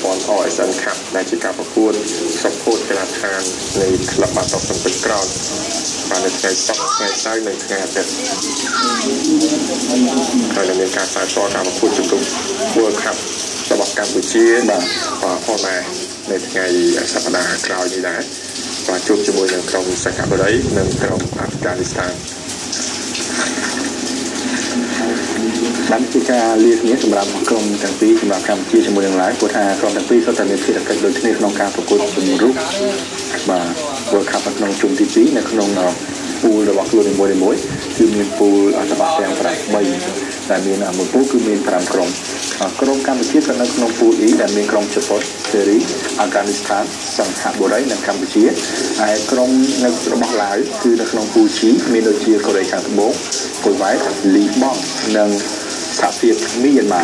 ព័ន្ធ OSN ครับដែលជាការប្រកួតសុខូតកីឡាដ្ឋាននៃក្លឹបបាល់ទាត់សង្គមក្រោនបាននៅថ្ងៃសុក្រថ្ងៃសៅរ៍និងថ្ងៃអាទិត្យហើយនឹងមានការផ្សាយផ្ទាល់ការប្រកួតជម្រុំ World Cup របស់កម្ពុជាបាទផងដែរនៅថ្ងៃសប្តាហ៍ក្រោយនេះដែរបាទជួបជាមួយនឹងក្រុមសិង្ហបុរីនិងក្រុមអាហ្វហ្គានីស្ថានបានជាការលាគ្នាសម្រាប់ក្រុមទាំងពីរសម្រាប់កម្ពុជាជាមួយនឹងឡាវព្រោះថាក្រុមទាំងពីរសុទ្ធតែមានភារកិច្ចដូចគ្នាក្នុងការប្រកួតជម្រុំបាទ World Cup នៅក្នុងជុំទី2នៅក្នុងពូលរបស់ខ្លួននីមួយៗគឺមានពូលរបស់ទាំង8តែមានមួយពូលគឺមាន5ក្រុមក្រុមកម្ពុជាស្ថិតនៅក្នុងពូល E ដែលមានក្រុមជប៉ុនសេរីអាហ្វហ្គានីស្ថានសង្ហបុរីនិងកម្ពុជាហើយក្រុមនៅរបស់ឡាវគឺនៅក្នុងពូល G មានដូចជាកូរ៉េខាងត្បូងកូវ៉ែតលីបង់និងសហភាពមីយ៉ាន់ម៉ា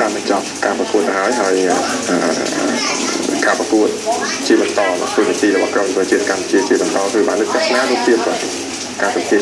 បានបញ្ចប់ការប្រកួតទៅហើយការប្រកួតជាបន្តទូនាទីរបស់ក្រុមប្រជាជាតិកម្ពុជាជាបន្តគឺបានលើកស្នារូបភាពការប្រកួត